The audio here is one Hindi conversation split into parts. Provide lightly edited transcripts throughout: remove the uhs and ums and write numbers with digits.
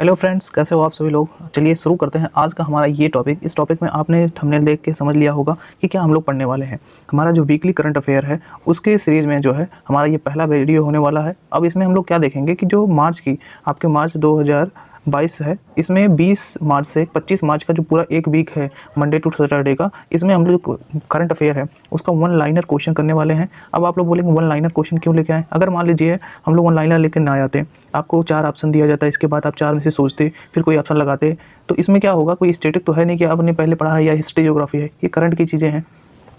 हेलो फ्रेंड्स, कैसे हो आप सभी लोग। चलिए शुरू करते हैं आज का हमारा ये टॉपिक। इस टॉपिक में आपने थंबनेल देख के समझ लिया होगा कि क्या हम लोग पढ़ने वाले हैं। हमारा जो वीकली करंट अफेयर है उसके सीरीज़ में जो है हमारा ये पहला वीडियो होने वाला है। अब इसमें हम लोग क्या देखेंगे कि जो मार्च की आपके मार्च 2022 है, इसमें 20 मार्च से 25 मार्च का जो पूरा एक वीक है मंडे टू सैटरडे का, इसमें हम लोग करंट अफेयर है उसका वन लाइनर क्वेश्चन करने वाले हैं। अब आप लोग बोलेंगे वन लाइनर क्वेश्चन क्यों लेके आए। अगर मान लीजिए हम लोग वन लाइनर लेकर ना आते, आपको 4 ऑप्शन दिया जाता है, इसके बाद आप 4 में से सोचते फिर कोई ऑप्शन लगाते, तो इसमें क्या होगा, कोई स्टैटिक तो है नहीं कि आपने पहले पढ़ा है या हिस्ट्री ज्योग्राफी है, ये करंट की चीज़ें हैं।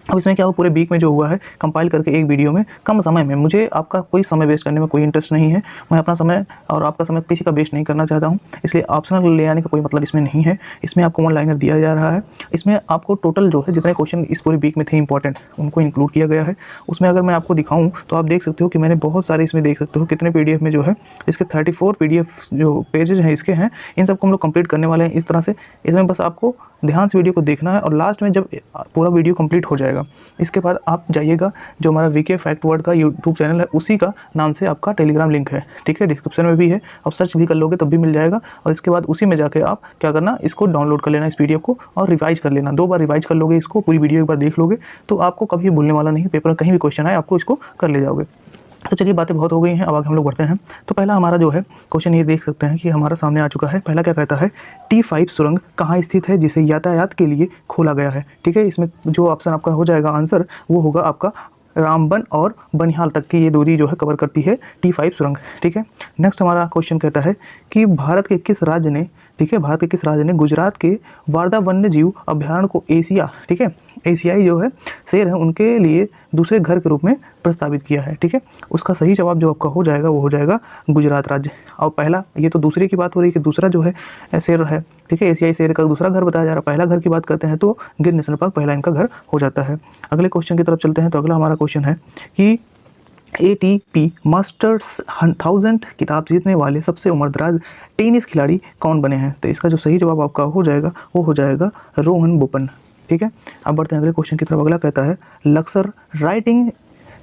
अब इसमें क्या हुआ, पूरे वीक में जो हुआ है कंपाइल करके एक वीडियो में कम समय में, मुझे आपका कोई समय वेस्ट करने में कोई इंटरेस्ट नहीं है। मैं अपना समय और आपका समय किसी का वेस्ट नहीं करना चाहता हूँ, इसलिए ऑप्शनल ले आने का कोई मतलब इसमें नहीं है। इसमें आपको वन लाइनर दिया जा रहा है। इसमें आपको टोटल जो है जितने क्वेश्चन इस पूरे वीक में थे इंपॉर्टेंट, उनको इंक्लूड किया गया है। उसमें अगर मैं आपको दिखाऊँ तो आप देख सकते हो कि मैंने बहुत सारे इसमें देख सकते हो कितने PDF में जो है इसके 34 PDF जो पेजेज हैं इसके हैं, इन सबको हम लोग कंप्लीट करने वाले हैं इस तरह से। इसमें बस आपको ध्यान से वीडियो को देखना है और लास्ट में जब पूरा वीडियो कंप्लीट हो जाएगा इसके बाद आप जाइएगा, जो हमारा VK फैक्ट वर्ड का यूट्यूब चैनल है उसी का नाम से आपका टेलीग्राम लिंक है, ठीक है, डिस्क्रिप्शन में भी है, आप सर्च भी कर लोगे तब भी मिल जाएगा। और इसके बाद उसी में जाके आप क्या करना, इसको डाउनलोड कर लेना इस PDF को और रिवाइज कर लेना। 2 बार रिवाइज कर लोगे, इसको पूरी वीडियो एक बार देख लोगे तो आपको कभी भूलने वाला नहीं। पेपर में कहीं भी क्वेश्चन आए आपको इसको कर ले जाओगे। तो चलिए बातें बहुत हो गई हैं, अब आगे हम लोग बढ़ते हैं। तो पहला हमारा जो है क्वेश्चन ये देख सकते हैं कि हमारा सामने आ चुका है। पहला क्या कहता है, T5 सुरंग कहाँ स्थित है जिसे यातायात के लिए खोला गया है। ठीक है, इसमें जो ऑप्शन आपका हो जाएगा आंसर वो होगा आपका रामबन और बनिहाल तक की ये दूरी जो है कवर करती है T5 सुरंग। ठीक है, नेक्स्ट हमारा क्वेश्चन कहता है कि भारत के किस राज्य ने, ठीक है, भारत के किस राज्य ने गुजरात के वारदा वन्य जीव अभ्यारण्य को एशिया, ठीक है, एशियाई जो है शेर है उनके लिए दूसरे घर के रूप में प्रस्तावित किया है। ठीक है, उसका सही जवाब जो आपका हो जाएगा वो हो जाएगा गुजरात राज्य। और पहला, ये तो दूसरे की बात हो रही है कि दूसरा जो है शेर है, ठीक है, एशियाई शेर का दूसरा घर बताया जा रहा है। पहला घर की बात करते हैं तो गिर नेशनल पार्क पहला इनका घर हो जाता है। अगले क्वेश्चन की तरफ चलते हैं। तो अगला हमारा क्वेश्चन है कि ATP मास्टर्स 1000 खिताब जीतने वाले सबसे उम्रदराज टेनिस खिलाड़ी कौन बने हैं। तो इसका जो सही जवाब आपका हो जाएगा वो हो जाएगा रोहन बोपन्ना। ठीक है, अब बढ़ते हैं अगले क्वेश्चन की तरफ। अगला कहता है लक्सर राइटिंग,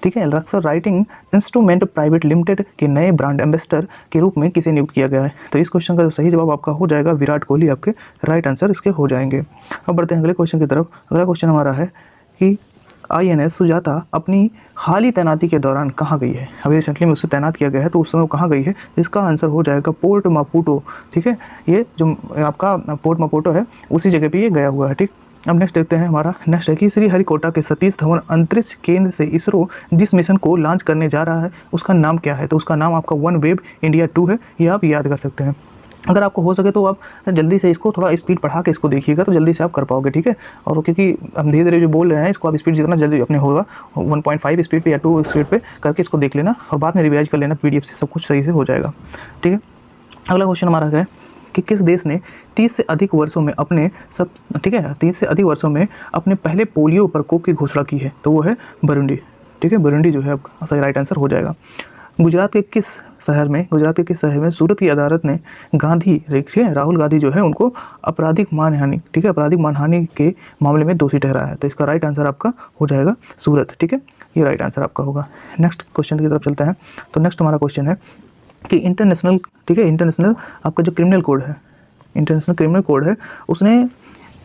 ठीक है, Laksar writing instrument private limited के नए ब्रांड एम्बेसडर के रूप में किसे नियुक्त किया गया है। तो इस क्वेश्चन का जो सही जवाब आपका हो जाएगा विराट कोहली, आपके राइट आंसर इसके हो जाएंगे। अब बढ़ते हैं अगले क्वेश्चन की तरफ। अगला क्वेश्चन हमारा है कि INS सुजाता अपनी हाल ही तैनाती के दौरान कहाँ गई है। अभी रिसेंटली में उसे तैनात किया गया है, तो उस समय वो कहाँ गई है, इसका आंसर हो जाएगा पोर्ट मापुटो। ठीक है, ये जो आपका पोर्ट मापुटो है उसी जगह पे ये गया हुआ है। ठीक, अब नेक्स्ट देखते हैं। हमारा नेक्स्ट है कि श्रीहरिकोटा के सतीश धवन अंतरिक्ष केंद्र से इसरो जिस मिशन को लॉन्च करने जा रहा है उसका नाम क्या है। तो उसका नाम आपका वन वेब इंडिया 2 है, ये आप याद कर सकते हैं। अगर आपको हो सके तो आप जल्दी से इसको थोड़ा स्पीड बढ़ा के इसको देखिएगा तो जल्दी से आप कर पाओगे। ठीक है, और क्योंकि हम धीरे धीरे जो बोल रहे हैं इसको आप स्पीड जितना जल्दी अपने होगा 1.5 स्पीड पे या 2 स्पीड पे करके इसको देख लेना और बाद में रिवाइज कर लेना PDF से, सब कुछ सही से हो जाएगा। ठीक है, अगला क्वेश्चन हमारा है कि किस देश ने 30 से अधिक वर्षों में अपने सब, ठीक है, 30 से अधिक वर्षों में अपने पहले पोलियो प्रकोप की घोषणा की है। तो वो है बुरुंडी। ठीक है, बुरुंडी जो है आपका सही राइट आंसर हो जाएगा। गुजरात के किस शहर में सूरत की अदालत ने गांधी, देखिए राहुल गांधी जो है उनको आपराधिक मानहानि, ठीक है, आपराधिक मानहानि के मामले में दोषी ठहराया है। तो इसका राइट आंसर आपका हो जाएगा सूरत। ठीक है, ये राइट आंसर आपका होगा। नेक्स्ट क्वेश्चन की तरफ चलते हैं। तो नेक्स्ट हमारा क्वेश्चन है कि इंटरनेशनल, ठीक है, इंटरनेशनल आपका जो क्रिमिनल कोड है, इंटरनेशनल क्रिमिनल कोड है, उसने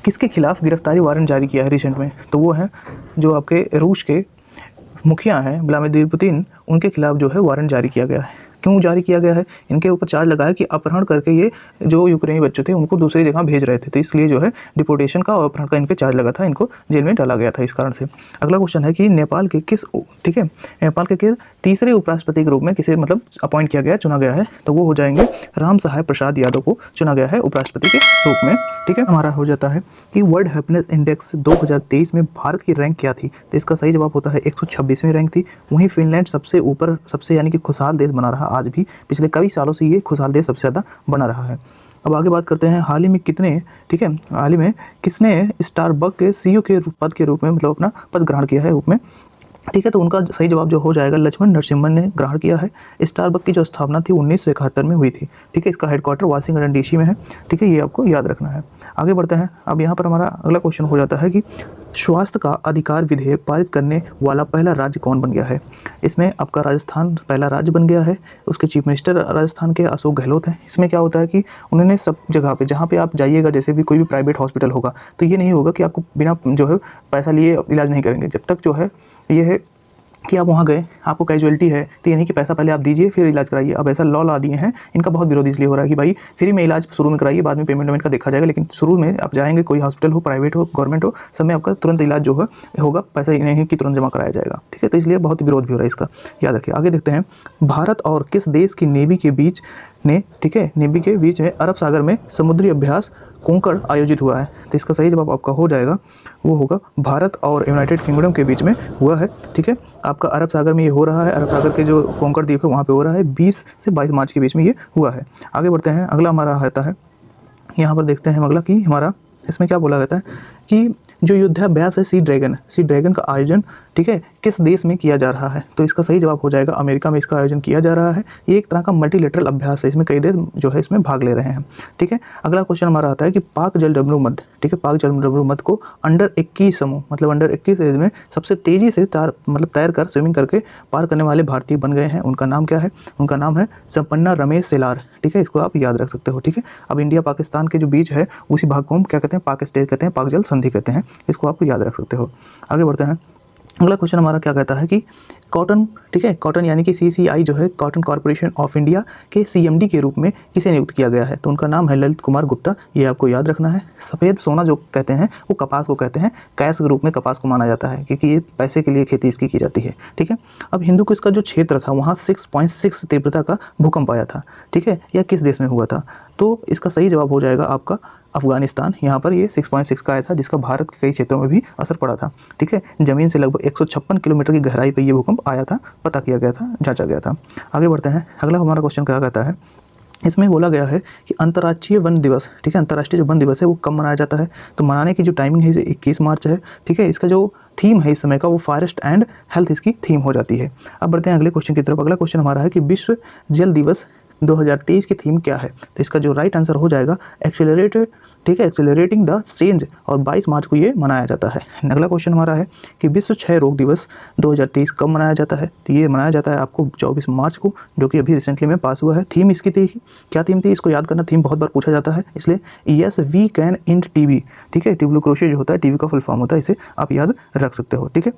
किसके खिलाफ गिरफ्तारी वारंट जारी किया है रिसेंट में। तो वो है जो आपके रूस के मुखिया हैं व्लादिमीर पुतिन, उनके खिलाफ जो है वारंट जारी किया गया है। क्यों जारी किया गया है, इनके ऊपर चार्ज लगा है कि अपहरण करके ये जो यूक्रेनी बच्चे थे उनको दूसरी जगह भेज रहे थे, तो इसलिए जो है डिपोर्टेशन का और अपहरण का इन पे चार्ज लगा था, इनको जेल में डाला गया था इस कारण से। अगला क्वेश्चन है कि नेपाल के किस, ठीक है, नेपाल के किस तीसरे उपराष्ट्रपति के रूप में किसे मतलब अपॉइंट किया गया, चुना गया है। तो वो हो जाएंगे राम सहाय प्रसाद यादव को चुना गया है उपराष्ट्रपति के रूप में। ठीक है, हमारा हो जाता है कि वर्ल्ड हैप्पीनेस इंडेक्स 2023 में भारत की रैंक क्या थी। तो इसका सही जवाब होता है 126वीं रैंक थी। वहीं फिनलैंड सबसे ऊपर, सबसे यानी कि खुशहाल देश बना रहा, आज भी पिछले कई सालों से ये खुशहाल देश सबसे ज़्यादा बना रहा है। अब आगे बात करते हैं हाल ही में कितने, ठीक है, हाल ही में किसने स्टारबक के CEO के पद के रूप में मतलब अपना पद ग्रहण किया है रूप में। ठीक है, तो उनका सही जवाब जो हो जाएगा लक्ष्मण नरसिम्हन ने ग्रहण किया है। स्टारबक की जो स्थापना थी 1971 में हुई थी। ठीक है, इसका हेडक्वार्टर वाशिंगटन डीसी में है। ठीक है, ये आपको याद रखना है। आगे बढ़ते हैं। अब यहाँ पर हमारा अगला क्वेश्चन हो जाता है कि स्वास्थ्य का अधिकार विधेयक पारित करने वाला पहला राज्य कौन बन गया है। इसमें आपका राजस्थान पहला राज्य बन गया है। उसके चीफ मिनिस्टर राजस्थान के अशोक गहलोत हैं। इसमें क्या होता है कि उन्होंने सब जगह पे जहाँ पे आप जाइएगा, जैसे भी कोई भी प्राइवेट हॉस्पिटल होगा, तो ये नहीं होगा कि आपको बिना जो है पैसा लिए इलाज नहीं करेंगे। जब तक जो है ये है कि आप वहाँ गए, आपको कैजुअलिटी है, तो ये नहीं कि पैसा पहले आप दीजिए फिर इलाज कराइए। अब ऐसा लॉ ला दिए हैं, इनका बहुत विरोध इसलिए हो रहा है कि भाई फ्री में इलाज शुरू में कराइए, बाद में पेमेंट वेमेंट का देखा जाएगा। लेकिन शुरू में आप जाएंगे, कोई हॉस्पिटल हो, प्राइवेट हो, गवर्नमेंट हो, सब में आपका तुरंत इलाज जो है होगा, पैसा नहीं कि तुरंत जमा कराया जाएगा। ठीक है, तो इसलिए बहुत विरोध भी हो रहा है इसका, याद रखिए। आगे देखते हैं। भारत और किस देश की नेवी के बीच ने, ठीक है, नेवी के बीच में अरब सागर में समुद्री अभ्यास कोंकण आयोजित हुआ है। तो इसका सही जवाब आपका हो जाएगा, वो होगा भारत और यूनाइटेड किंगडम के बीच में हुआ है। ठीक है, आपका अरब सागर में ये हो रहा है। अरब सागर के जो कोंकण द्वीप है वहाँ पे हो रहा है। 20 से 22 मार्च के बीच में ये हुआ है। आगे बढ़ते हैं। अगला हमारा आता है, यहाँ पर देखते हैं हम अगला कि हमारा इसमें क्या बोला जाता है कि जो युद्धाभ्यास है सी ड्रैगन का आयोजन, ठीक है, किस देश में किया जा रहा है। तो इसका सही जवाब हो जाएगा अमेरिका में इसका आयोजन किया जा रहा है। ये एक तरह का मल्टीलेटरल अभ्यास है, इसमें कई देश जो है इसमें भाग ले रहे हैं। ठीक है, अगला क्वेश्चन हमारा आता है कि पाक जलडमरू मध्य, ठीक है, पाक जलडमरू मध्य को अंडर 21 समूह, मतलब अंडर 21 एज में सबसे तेजी से तैर कर स्विमिंग करके पार करने वाले भारतीय बन गए हैं। उनका नाम क्या है? उनका नाम है संपन्ना रमेश सेलार। ठीक है, इसको आप याद रख सकते हो। ठीक है, अब इंडिया पाकिस्तान के जो बीच है उसी भाग को हम क्या कहते हैं? पाक स्टेट कहते हैं, पाक जल संधि कहते हैं। इसको आप याद रख सकते हो। आगे बढ़ते हैं। अगला क्वेश्चन हमारा क्या कहता है कि कॉटन, ठीक है, कॉटन यानी कि CCI जो है कॉटन कॉर्पोरेशन ऑफ इंडिया के CMD के रूप में किसे नियुक्त किया गया है। तो उनका नाम है ललित कुमार गुप्ता। ये आपको याद रखना है। सफ़ेद सोना जो कहते हैं वो कपास को कहते हैं। कैश के रूप में कपास को माना जाता है क्योंकि ये पैसे के लिए खेती इसकी की जाती है। ठीक है, अब हिंदू कुश का जो क्षेत्र था वहाँ 6.6 तीव्रता का भूकंप आया था। ठीक है, यह किस देश में हुआ था? तो इसका सही जवाब हो जाएगा आपका अफगानिस्तान। यहाँ पर ये 6.6 का आया था, जिसका भारत के कई क्षेत्रों में भी असर पड़ा था। ठीक है, ज़मीन से लगभग 156 किलोमीटर की गहराई पर ये भूकंप आया था, पता किया गया था, जांचा गया था। आगे बढ़ते हैं। अगला हमारा क्वेश्चन क्या कहता है, इसमें बोला गया है कि अंतर्राष्ट्रीय वन दिवस, ठीक है, अंतर्राष्ट्रीय जो वन दिवस है वो कब मनाया जाता है। तो मनाने की जो टाइमिंग है 21 मार्च है। ठीक है, इसका जो थीम है इस समय का वो फॉरेस्ट एंड हेल्थ इसकी थीम हो जाती है। अब बढ़ते हैं अगले क्वेश्चन की तरफ। अगला क्वेश्चन हमारा है कि विश्व जल दिवस 2023 की थीम क्या है। तो इसका जो राइट आंसर हो जाएगा एक्सेलरेटेड, ठीक है, एक्सेलरेटिंग द चेंज, और 22 मार्च को ये मनाया जाता है। अगला क्वेश्चन हमारा है कि विश्व क्षय रोग दिवस 2023 कब मनाया जाता है। तो ये मनाया जाता है आपको 24 मार्च को, जो कि अभी रिसेंटली में पास हुआ है। थीम इसकी थी, क्या थीम थी इसको याद करना, थीम बहुत बार पूछा जाता है, इसलिए yes we can end TB। ठीक है, ट्यूबरकुलोसिस जो होता है TB का फुल फॉर्म होता है, इसे आप याद रख सकते हो। ठीक है,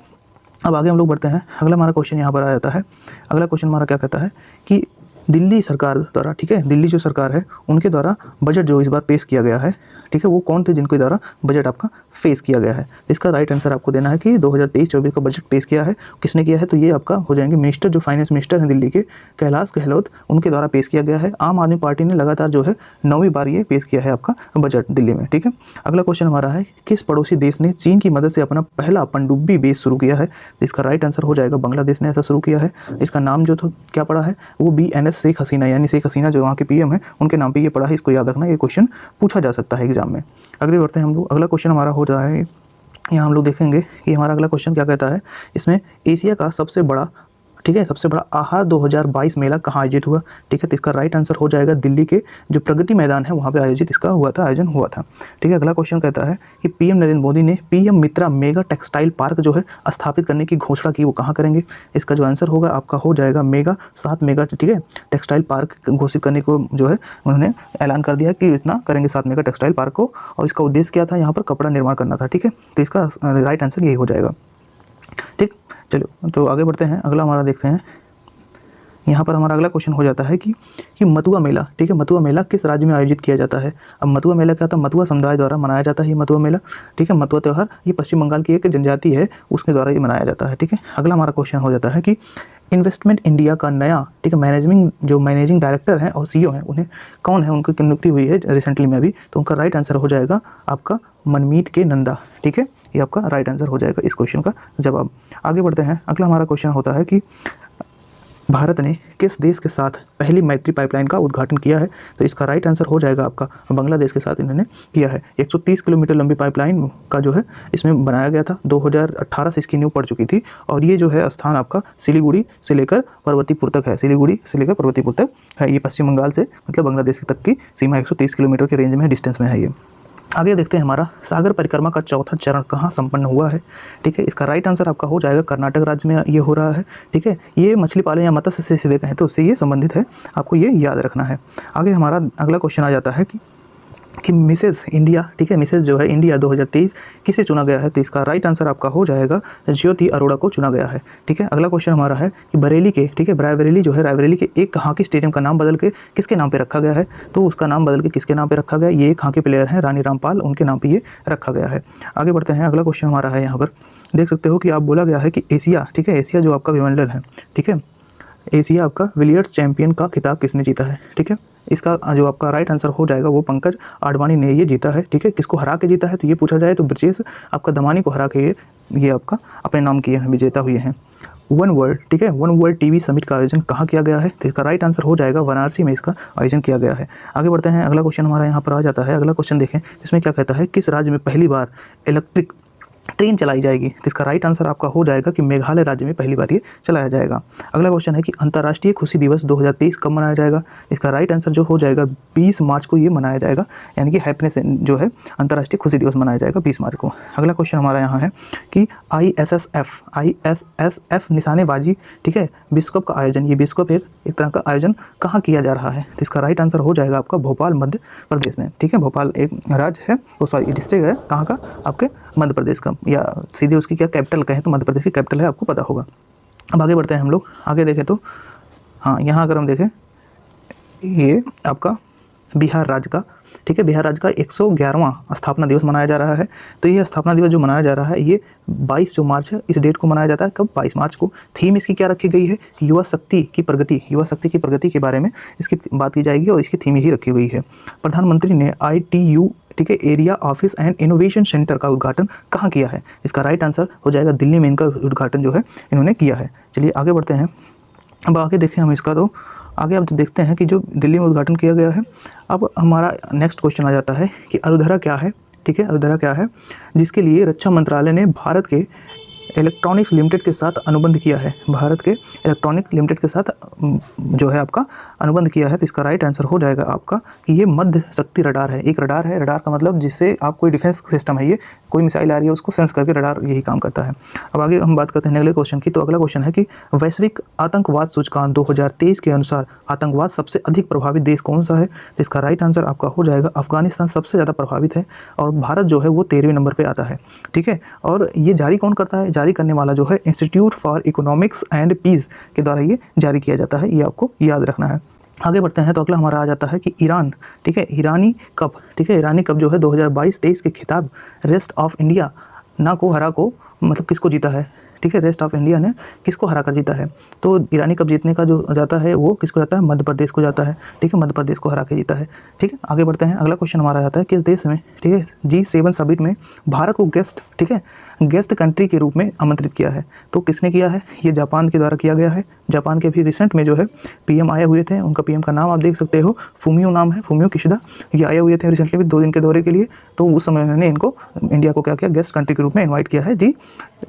अब आगे हम लोग बढ़ते हैं। अगला हमारा क्वेश्चन यहाँ पर आ जाता है। अगला क्वेश्चन हमारा क्या कहता है कि दिल्ली सरकार द्वारा, ठीक है, दिल्ली जो सरकार है उनके द्वारा बजट जो इस बार पेश किया गया है, ठीक है, वो कौन थे जिनके द्वारा बजट आपका पेश किया गया है। इसका राइट आंसर आपको देना है कि 2023-24 का बजट पेश किया है, किसने किया है। तो ये आपका हो जाएंगे मिनिस्टर, जो फाइनेंस मिनिस्टर हैं दिल्ली के, कैलाश गहलोत, उनके द्वारा पेश किया गया है। आम आदमी पार्टी ने लगातार जो है 9वीं बार ये पेश किया है आपका बजट दिल्ली में। ठीक है, अगला क्वेश्चन हमारा है किस पड़ोसी देश ने चीन की मदद से अपना पहला पनडुब्बी बेस शुरू किया है। इसका राइट आंसर हो जाएगा बांग्लादेश ने ऐसा शुरू किया है। इसका नाम जो था क्या पड़ा है, वो BNS शेख हसीना, यानी शेख हसीना जो वहाँ के PM है उनके नाम पे ये पड़ा है। इसको याद रखना, ये क्वेश्चन पूछा जा सकता है एग्जाम में। अगले बढ़ते हैं हम लोग। अगला क्वेश्चन हमारा हो रहा है, यहाँ हम लोग देखेंगे कि हमारा अगला क्वेश्चन क्या कहता है। इसमें एशिया का सबसे बड़ा, ठीक है, सबसे बड़ा आहार 2022 मेला कहाँ आयोजित हुआ। ठीक है, तो इसका राइट आंसर हो जाएगा दिल्ली के जो प्रगति मैदान है वहाँ पे आयोजित इसका आयोजन हुआ था। ठीक है, अगला क्वेश्चन कहता है कि PM नरेंद्र मोदी ने PM मित्रा मेगा टेक्सटाइल पार्क जो है स्थापित करने की घोषणा की, वो कहाँ करेंगे। इसका जो आंसर होगा आपका हो जाएगा 7 मेगा, ठीक है, टेक्सटाइल पार्क घोषित करने को जो है उन्होंने ऐलान कर दिया कि इतना करेंगे 7 मेगा टेक्सटाइल पार्क को, और इसका उद्देश्य क्या था, यहाँ पर कपड़ा निर्माण करना था। ठीक है, तो इसका राइट आंसर यही हो जाएगा। ठीक, चलो तो आगे बढ़ते हैं। अगला हमारा देखते हैं, यहाँ पर हमारा अगला क्वेश्चन हो जाता है कि मतुआ मेला, ठीक है, मतुआ मेला किस राज्य में आयोजित किया जाता है। अब मतुआ मेला क्या होता है, मतुआ समुदाय द्वारा मनाया जाता है ये मतुआ मेला। ठीक है, मतुआ त्यौहार ये पश्चिम बंगाल की एक जनजाति है, उसके द्वारा ये मनाया जाता है। ठीक है, अगला हमारा क्वेश्चन हो जाता है कि इन्वेस्टमेंट इंडिया का नया, ठीक है, मैनेजिंग डायरेक्टर हैं और CEO हैं, उन्हें कौन है, उनकी नियुक्ति हुई है रिसेंटली में अभी। तो उनका राइट आंसर हो जाएगा आपका मनमीत के नंदा। ठीक है, ये आपका राइट आंसर हो जाएगा इस क्वेश्चन का जवाब। आगे बढ़ते हैं। अगला हमारा क्वेश्चन होता है कि भारत ने किस देश के साथ पहली मैत्री पाइपलाइन का उद्घाटन किया है? तो इसका राइट आंसर हो जाएगा आपका बांग्लादेश के साथ इन्होंने किया है। 130 किलोमीटर लंबी पाइपलाइन का जो है इसमें बनाया गया था। 2018 से इसकी नींव पड़ चुकी थी और ये जो है स्थान आपका सिलीगुड़ी से लेकर पार्वतीपुर तक है। सिलीगुड़ी से लेकर पार्वतीपुर तक है। ये पश्चिम बंगाल से मतलब बांग्लादेश तक की सीमा 130 किलोमीटर के रेंज में डिस्टेंस में है ये। आगे देखते हैं हमारा सागर परिक्रमा का चौथा चरण कहाँ संपन्न हुआ है? ठीक है, इसका राइट आंसर आपका हो जाएगा कर्नाटक राज्य में ये हो रहा है। ठीक है, ये मछली पालन या मत्स्य से सीधे कहें तो उससे ये संबंधित है, आपको ये याद रखना है। आगे हमारा अगला क्वेश्चन आ जाता है कि मिसेस इंडिया, ठीक है, मिसेस जो है इंडिया 2023 किसे चुना गया है? तो इसका राइट आंसर आपका हो जाएगा ज्योति अरोड़ा को चुना गया है। ठीक है, अगला क्वेश्चन हमारा है कि बरेली के, ठीक है, रायबरेली जो है रायबरेली के एक हॉकी स्टेडियम का नाम बदल के किसके नाम पे रखा गया है? तो उसका नाम बदल के किसके नाम पे रखा गया? ये एक हॉकी प्लेयर हैं रानी रामपाल, उनके नाम पर ये रखा गया है। आगे बढ़ते हैं, अगला क्वेश्चन हमारा है यहाँ पर देख सकते हो कि आप बोला गया है कि एशिया, ठीक है, एशिया जो आपका विमंडल है, ठीक है, एशिया आपका बिलियर्ड्स चैंपियन का खिताब किसने जीता है? ठीक है, इसका जो आपका राइट आंसर हो जाएगा वो पंकज आडवाणी ने ये जीता है। ठीक है, किसको हरा के जीता है? तो ये पूछा जाए तो ब्रजेश आपका दमानी को हरा के ये आपका अपने नाम किए हैं, विजेता हुए हैं। वन वर्ल्ड, ठीक है, वन वर्ल्ड टीवी समिट का आयोजन कहाँ किया गया है? तो इसका राइट आंसर हो जाएगा वाराणसी में इसका आयोजन किया गया है। आगे बढ़ते हैं, अगला क्वेश्चन हमारा यहाँ पर आ जाता है। अगला क्वेश्चन देखें, इसमें क्या कहता है, किस राज्य में पहली बार इलेक्ट्रिक ट्रेन चलाई जाएगी? तो इसका राइट आंसर आपका हो जाएगा कि मेघालय राज्य में पहली बार ये चलाया जाएगा। अगला क्वेश्चन है कि अंतर्राष्ट्रीय खुशी दिवस 2023 कब मनाया जाएगा? इसका राइट आंसर जो हो जाएगा 20 मार्च को ये मनाया जाएगा, यानी कि हैप्पीनेस जो है अंतर्राष्ट्रीय खुशी दिवस मनाया जाएगा 20 मार्च को। अगला क्वेश्चन हमारा यहाँ है कि ISSF निशानेबाजी, ठीक है, विश्व कप का आयोजन, ये विश्व कप एक तरह का आयोजन कहाँ किया जा रहा है? तो इसका राइट आंसर हो जाएगा आपका भोपाल मध्य प्रदेश में। ठीक है, भोपाल एक राज्य है, वो सॉरी डिस्ट्रिक्ट है, कहाँ का? आपके मध्य प्रदेश का, या सीधे उसकी क्या कैपिटल कहें तो मध्य प्रदेश की कैपिटल है, आपको पता होगा। अब आगे बढ़ते हैं हम लोग, आगे देखें तो हाँ, यहाँ अगर हम देखें ये आपका बिहार राज्य का, ठीक है, बिहार राज्य का 111वां स्थापना दिवस मनाया जा रहा है। तो ये स्थापना दिवस जो मनाया जा रहा है ये 22 जो मार्च है, इस डेट को मनाया जाता है। कब? 22 मार्च को। थीम इसकी क्या रखी गई है? युवा शक्ति की प्रगति, युवा शक्ति की प्रगति के बारे में इसकी बात की जाएगी और इसकी थीम ही रखी हुई है। प्रधानमंत्री ने ITU, ठीक है, area office and innovation centre का उद्घाटन कहाँ किया है? इसका राइट आंसर हो जाएगा दिल्ली में इनका उद्घाटन जो है इन्होंने किया है। चलिए आगे बढ़ते हैं। अब आगे देखें हम इसका, तो आगे अब देखते हैं कि जो दिल्ली में उद्घाटन किया गया है। अब हमारा नेक्स्ट क्वेश्चन आ जाता है कि अरुधरा क्या है? ठीक है, अरुधरा क्या है जिसके लिए रक्षा मंत्रालय ने भारत के इलेक्ट्रॉनिक्स लिमिटेड के साथ अनुबंध किया है? भारत के इलेक्ट्रॉनिक लिमिटेड के साथ जो है आपका अनुबंध किया है। तो इसका राइट आंसर हो जाएगा आपका कि ये मध्य शक्ति रडार है। एक रडार है, रडार का मतलब जिससे आप कोई डिफेंस सिस्टम है, ये कोई मिसाइल आ रही है उसको सेंस करके रडार यही काम करता है। अब आगे हम बात करते हैं अगले क्वेश्चन की। तो अगला क्वेश्चन है कि वैश्विक आतंकवाद सूचकांक 2023 के अनुसार आतंकवाद सबसे अधिक प्रभावित देश कौन सा है? तो इसका राइट आंसर आपका हो जाएगा अफगानिस्तान सबसे ज़्यादा प्रभावित है और भारत जो है वो 13वें नंबर पर आता है। ठीक है, और ये जारी कौन करता है? जारी करने वाला जो है Institute for Economics and Peace के द्वारा ये जारी किया जाता है, ये आपको याद रखना है। आगे बढ़ते हैं तो अगला हमारा आ जाता है कि ईरान, ठीक है, ईरानी कप, ठीक है, ईरानी कप जो है 2022-23 के खिताब रेस्ट ऑफ इंडिया ना को हरा को मतलब किसको जीता है? ठीक है, रेस्ट ऑफ इंडिया ने किसको हरा कर जीता है? तो ईरानी कप जीतने का जो जाता है वो किसको जाता है? मध्य प्रदेश को जाता है। ठीक है, मध्य प्रदेश को हरा के जीता है। ठीक है, आगे बढ़ते हैं। अगला क्वेश्चन हमारा आता है किस देश में, ठीक है, G7 समिट में भारत को गेस्ट, ठीक है, गेस्ट कंट्री के रूप में आमंत्रित किया है? तो किसने किया है? ये जापान के द्वारा किया गया है। जापान के भी रिसेंट में जो है PM आए हुए थे, उनका PM का नाम आप देख सकते हो, फूमियो नाम है, फूमियो किशिदा। ये आए हुए थे रिसेंटली 2 दिन के दौरे के लिए। तो उस समय उन्होंने इनको इंडिया को क्या किया? गेस्ट कंट्री के रूप में इन्वाइट किया है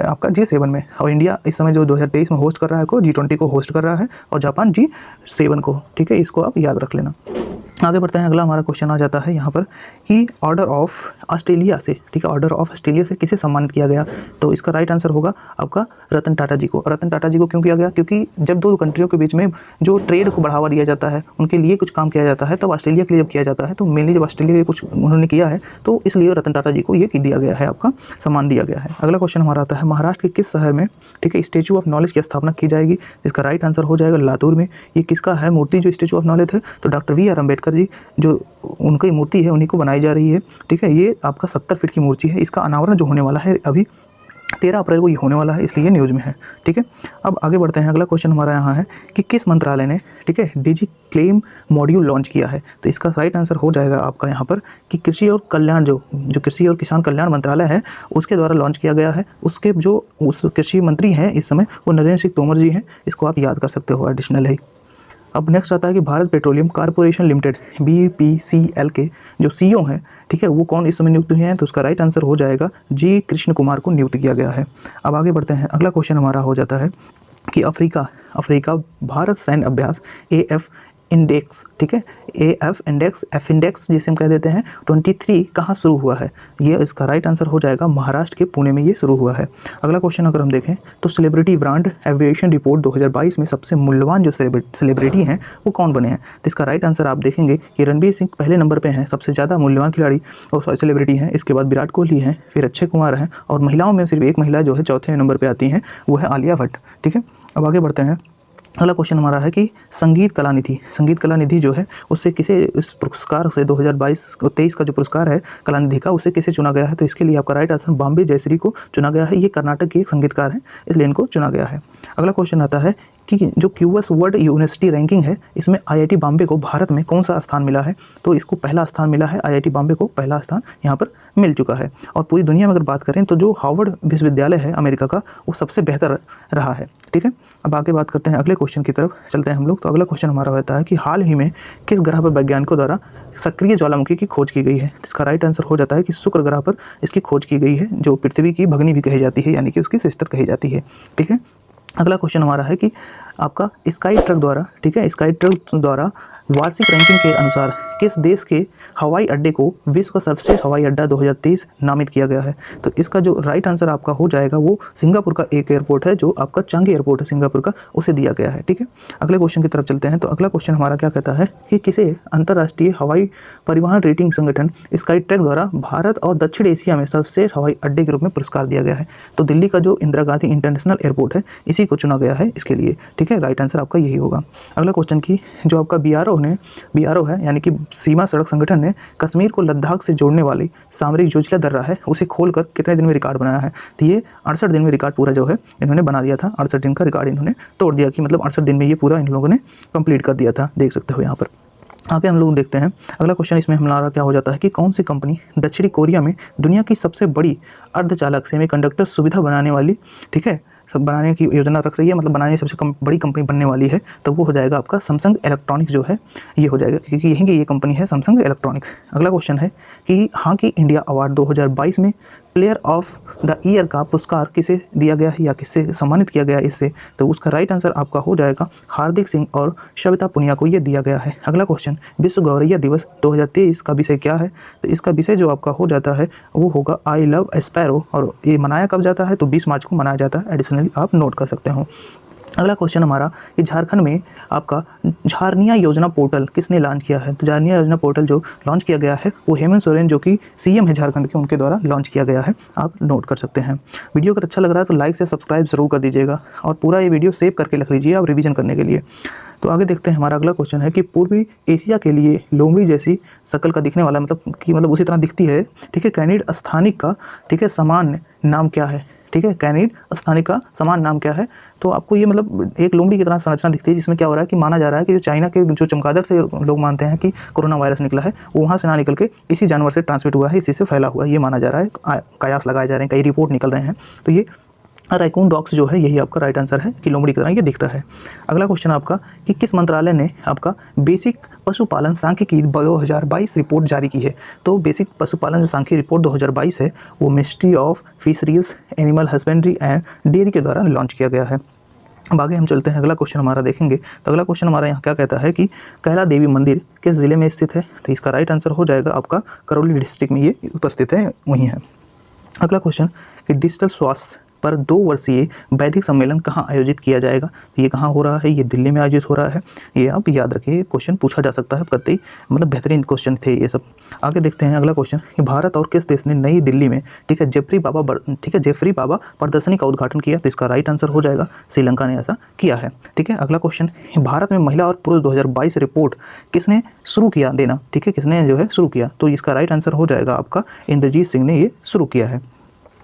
आपका G7 में। और इंडिया इस समय जो 2023 में होस्ट कर रहा है को G20 को होस्ट कर रहा है और जापान G7 को। ठीक है, इसको आप याद रख लेना। आगे बढ़ते हैं। अगला हमारा क्वेश्चन आ जाता है यहाँ पर कि ऑर्डर ऑफ ऑस्ट्रेलिया से, ठीक है, ऑर्डर ऑफ ऑस्ट्रेलिया से किसे सम्मानित किया गया? तो इसका राइट आंसर होगा आपका रतन टाटा जी को। रतन टाटा जी को क्यों किया गया? क्योंकि जब 2 कंट्रियों के बीच में जो ट्रेड को बढ़ावा दिया जाता है, उनके लिए कुछ काम किया जाता है, तब ऑस्ट्रेलिया के लिए जब किया जाता है तो मेनली जब ऑस्ट्रेलिया के कुछ उन्होंने किया है तो इसलिए रतन टाटा जी को ये दिया गया है, आपका सम्मान दिया गया है। अगला क्वेश्चन हमारा आता है महाराष्ट्र के किस शहर में, ठीक है, स्टैचू ऑफ नॉलेज की स्थापना की जाएगी? इसका राइट आंसर हो जाएगा लातूर में। ये किसका है मूर्ति जो स्टैचू ऑफ नॉलेज है? तो डॉक्टर BR अम्बेडकर जी जो उनकी मूर्ति है उन्हीं को बनाई जा रही है। ठीक है, ये आपका 70 फीट की मूर्ति है। इसका अनावरण जो होने वाला है अभी 13 अप्रैल को ये होने वाला है, इसलिए न्यूज़ में है। ठीक है, अब आगे बढ़ते हैं। अगला क्वेश्चन हमारा यहाँ है कि किस मंत्रालय ने, ठीक है, डिजी क्लेम मॉड्यूल लॉन्च किया है। तो इसका राइट आंसर हो जाएगा आपका यहाँ पर कि कृषि और कल्याण, जो कृषि और किसान कल्याण मंत्रालय है उसके द्वारा लॉन्च किया गया है। उसके जो उस कृषि मंत्री हैं इस समय वो नरेंद्र सिंह तोमर जी हैं, इसको आप याद कर सकते हो एडिशनल है। अब नेक्स्ट आता है कि Bharat petroleum corporation limited BPCL के जो CEO हैं, ठीक है, वो कौन इस समय नियुक्त हुए हैं। तो उसका राइट आंसर हो जाएगा G कृष्ण कुमार को नियुक्त किया गया है। अब आगे बढ़ते हैं। अगला क्वेश्चन हमारा हो जाता है कि अफ्रीका भारत सैन्य अभ्यास AF इंडेक्स, ठीक है, AF इंडेक्स, F इंडेक्स जिसे हम कह देते हैं 23 कहाँ शुरू हुआ है। ये इसका राइट आंसर हो जाएगा महाराष्ट्र के पुणे में ये शुरू हुआ है। अगला क्वेश्चन अगर हम देखें तो सेलिब्रिटी ब्रांड एविएशन रिपोर्ट 2022 में सबसे मूल्यवान जो सेलिब्रिटी हैं वो कौन बने हैं। तो इसका राइट आंसर आप देखेंगे कि रणवीर सिंह पहले नंबर पर हैं, सबसे ज़्यादा मूल्यवान खिलाड़ी और सेलिब्रिटी हैं। इसके बाद विराट कोहली हैं, फिर अक्षय कुमार हैं, और महिलाओं में सिर्फ एक महिला जो है चौथे नंबर पर आती हैं, वो है आलिया भट्ट। ठीक है, अब आगे बढ़ते हैं। अगला क्वेश्चन हमारा है कि संगीत कला निधि जो है उससे किसे, इस पुरस्कार से 2022 और 23 का जो पुरस्कार है कला निधि का, उसे किसे चुना गया है। तो इसके लिए आपका राइट आंसर बॉम्बे जयश्री को चुना गया है। ये कर्नाटक की एक संगीतकार हैं, इसलिए इनको चुना गया है। अगला क्वेश्चन आता है कि जो क्यूएस वर्ल्ड यूनिवर्सिटी रैंकिंग है इसमें IIT बॉम्बे को भारत में कौन सा स्थान मिला है। तो इसको पहला स्थान मिला है, IIT बॉम्बे को पहला स्थान यहाँ पर मिल चुका है। और पूरी दुनिया में अगर बात करें तो जो हार्वर्ड विश्वविद्यालय है अमेरिका का, वो सबसे बेहतर रहा है। ठीक है, अब आगे बात करते हैं, अगले क्वेश्चन की तरफ चलते हैं हम लोग। तो अगला क्वेश्चन हमारा होता है कि हाल ही में किस ग्रह पर वैज्ञानिकों द्वारा सक्रिय ज्वालामुखी की खोज की गई है। इसका राइट आंसर हो जाता है कि शुक्र ग्रह पर इसकी खोज की गई है, जो पृथ्वी की भगनी भी कही जाती है, यानी कि उसकी सिस्टर कही जाती है। ठीक है, अगला क्वेश्चन हमारा है कि आपका स्काई ट्रक द्वारा, ठीक है, स्काई ट्रक द्वारा वार्षिक रैंकिंग के अनुसार किस देश के हवाई अड्डे को विश्व का सर्वश्रेष्ठ हवाई अड्डा 2023 नामित किया गया है। तो इसका जो राइट आंसर आपका हो जाएगा वो सिंगापुर का एक एयरपोर्ट है, जो आपका चांगी एयरपोर्ट है सिंगापुर का, उसे दिया गया है। ठीक है, अगले क्वेश्चन की तरफ चलते हैं। तो अगला क्वेश्चन हमारा क्या कहता है कि किसे अंतर्राष्ट्रीय हवाई परिवहन रेटिंग संगठन स्काई ट्रैक द्वारा भारत और दक्षिण एशिया में सर्वश्रेष्ठ हवाई अड्डे के रूप में पुरस्कार दिया गया है। तो दिल्ली का जो इंदिरा गांधी इंटरनेशनल एयरपोर्ट है इसी को चुना गया है इसके लिए। ठीक है, राइट आंसर आपका यही होगा। अगला क्वेश्चन की जो आपका BRO है, यानी कि सीमा सड़क संगठन ने कश्मीर को लद्दाख से जोड़ने वाली सामरिक जोजिला दर्रा है उसे खोलकर कितने दिन में रिकॉर्ड बनाया है। तो ये 68 दिन में रिकॉर्ड पूरा जो है इन्होंने बना दिया था। 68 दिन का रिकॉर्ड इन्होंने तोड़ दिया, कि मतलब 68 दिन में ये पूरा इन लोगों ने कंप्लीट कर दिया था, देख सकते हो यहाँ पर। आगे हम लोग देखते हैं अगला क्वेश्चन। इसमें हमारा क्या हो जाता है कि कौन सी कंपनी दक्षिणी कोरिया में दुनिया की सबसे बड़ी अर्धचालक सेमीकंडक्टर सुविधा बनाने वाली, ठीक है, सब बनाने की योजना रख रही है, मतलब बनाने की सबसे बड़ी कंपनी बनने वाली है। तो वो हो जाएगा आपका सैमसंग इलेक्ट्रॉनिक्स जो है ये हो जाएगा, क्योंकि यहीं की ये कंपनी है सैमसंग इलेक्ट्रॉनिक्स। अगला क्वेश्चन है कि हाँ की इंडिया अवार्ड 2022 में प्लेयर ऑफ द ईयर का पुरस्कार किसे दिया गया है या किससे सम्मानित किया गया इससे। तो उसका राइट आंसर आपका हो जाएगा हार्दिक सिंह और शविता पुनिया को ये दिया गया है। अगला क्वेश्चन, विश्व गौरैया दिवस 2023 का विषय क्या है। तो इसका विषय जो आपका हो जाता है वो होगा आई लव स्पैरो, और ये मनाया कब जाता है तो 20 मार्च को मनाया जाता है। एडिशनली आप नोट कर सकते हो। अगला क्वेश्चन हमारा कि झारखंड में आपका झारनिया योजना पोर्टल किसने लॉन्च किया है। तो झारनिया योजना पोर्टल जो लॉन्च किया गया है वो हेमंत सोरेन जो कि CM है झारखंड के, उनके द्वारा लॉन्च किया गया है, आप नोट कर सकते हैं। वीडियो अगर अच्छा लग रहा है तो लाइक से सब्सक्राइब जरूर कर दीजिएगा, और पूरा ये वीडियो सेव करके रख लीजिए आप रिवीजन करने के लिए। तो आगे देखते हैं, हमारा अगला क्वेश्चन है कि पूर्वी एशिया के लिए लोमड़ी जैसी शक्ल का दिखने वाला, मतलब उसी तरह दिखती है, ठीक है, कैनिड स्थानिक का, ठीक है, समान नाम क्या है। ठीक है, कैनिड स्थानिक का समान नाम क्या है। तो आपको ये मतलब एक लोमड़ी की तरह संरचना दिखती है, जिसमें क्या हो रहा है कि माना जा रहा है कि जो चाइना के जो चमगादड़ से लोग मानते हैं कि कोरोना वायरस निकला है, वो वहाँ से ना निकल के इसी जानवर से ट्रांसमिट हुआ है, इसी से फैला हुआ है, ये माना जा रहा है। कयास लगाए जा रहे हैं, कई रिपोर्ट निकल रहे हैं। तो ये राइकून डॉग्स जो है यही आपका राइट आंसर है कि लोमड़ी की तरह ये दिखता है। अगला क्वेश्चन आपका कि किस मंत्रालय ने आपका बेसिक पशुपालन सांख्यिकी 2022 रिपोर्ट जारी की है। तो बेसिक पशुपालन जो सांख्यिकी रिपोर्ट 2022 है वो ministry of fisheries, animal husbandry and dairy के द्वारा लॉन्च किया गया है। अब आगे हम चलते हैं, अगला क्वेश्चन हमारा देखेंगे। तो अगला क्वेश्चन हमारा यहाँ क्या कहता है कि कैला देवी मंदिर किस ज़िले में स्थित है। तो इसका राइट आंसर हो जाएगा आपका करौली डिस्ट्रिक्ट में ये उपस्थित है, वहीं है। अगला क्वेश्चन कि डिजिटल स्वास्थ्य पर 2 वर्षीय वैदिक सम्मेलन कहाँ आयोजित किया जाएगा। ये कहाँ हो रहा है, ये दिल्ली में आयोजित हो रहा है, ये आप याद रखिए, क्वेश्चन पूछा जा सकता है कतई, मतलब बेहतरीन क्वेश्चन थे ये सब। आगे देखते हैं अगला क्वेश्चन कि भारत और किस देश ने नई दिल्ली में, ठीक है, जेफरी बाबा प्रदर्शनी का उद्घाटन किया। तो इसका राइट आंसर हो जाएगा श्रीलंका ने ऐसा किया है। ठीक है, अगला क्वेश्चन, भारत में महिला और पुरुष 2022 रिपोर्ट किसने शुरू किया देना, ठीक है, किसने जो है शुरू किया। तो इसका राइट आंसर हो जाएगा आपका इंद्रजीत सिंह ने ये शुरू किया है।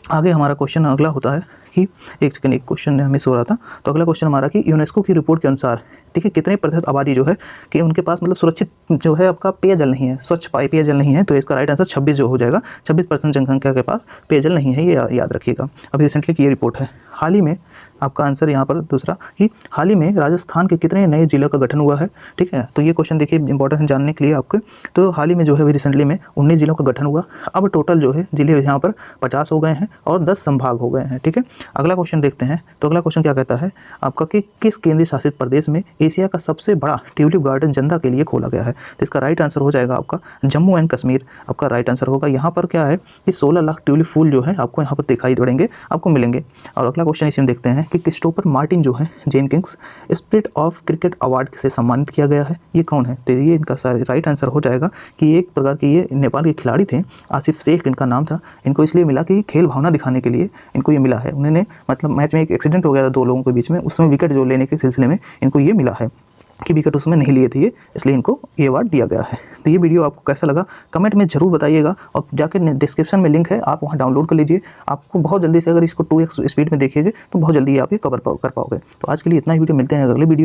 आगे हमारा क्वेश्चन अगला होता है कि एक सेकंड, एक क्वेश्चन मिस हो रहा था। तो अगला क्वेश्चन हमारा कि यूनेस्को की रिपोर्ट के अनुसार ठीक है कितने प्रतिशत आबादी जो है कि उनके पास मतलब सुरक्षित जो है आपका पेयजल नहीं है, स्वच्छ पेयजल नहीं है। तो इसका राइट आंसर 26 जो हो जाएगा। 26% जनसंख्या के पास पेयजल नहीं है, ये याद रखिएगा। अभी रिसेंटली की ये रिपोर्ट है। हाल ही में आपका आंसर यहाँ पर दूसरा कि हाल ही में राजस्थान के कितने नए जिलों का गठन हुआ है। ठीक है, तो ये क्वेश्चन देखिए इंपॉर्टेंट है जानने के लिए आपके। तो हाल ही में जो है रिसेंटली में 19 जिलों का गठन हुआ। अब टोटल जो है जिले यहाँ पर 50 हो गए हैं और 10 संभाग हो गए हैं। ठीक है, अगला क्वेश्चन देखते हैं। तो अगला क्वेश्चन क्या कहता है आपका कि किस केंद्रीय शासित प्रदेश में एशिया का सबसे बड़ा ट्यूलिप गार्डन जनता के लिए खोला गया है। तो इसका राइट आंसर हो जाएगा आपका जम्मू एंड कश्मीर आपका राइट आंसर होगा। यहाँ पर क्या है कि 16 लाख ट्यूलिप फूल जो है आपको यहाँ पर दिखाई पड़ेंगे, आपको मिलेंगे। और अगला क्वेश्चन इसमें देखते हैं कि क्रिस्टोफर मार्टिन जो है Jenkins spirit of cricket award से सम्मानित किया गया है। ये कौन है? तो ये इनका राइट आंसर हो जाएगा कि एक प्रकार के ये नेपाल के खिलाड़ी थे, आसिफ शेख इनका नाम था। इनको इसलिए मिला कि खेल भावना दिखाने के लिए इनको ये मिला है। उन्होंने मतलब मैच में एक एक्सीडेंट हो गया था 2 लोगों के बीच में, उसमें विकेट जो लेने के सिलसिले में इनको ये मिला है कि विकेट उसमें नहीं लिए थे ये, इसलिए इनको ये अवार्ड दिया गया है। तो ये वीडियो आपको कैसा लगा कमेंट में ज़रूर बताइएगा, और जाकर डिस्क्रिप्शन में लिंक है, आप वहाँ डाउनलोड कर लीजिए। आपको बहुत जल्दी से अगर इसको 2x स्पीड में देखिएगा तो बहुत जल्दी आप ये कर पाओगे। तो आज के लिए इतना ही वीडियो, मिलते हैं अगले वीडियो।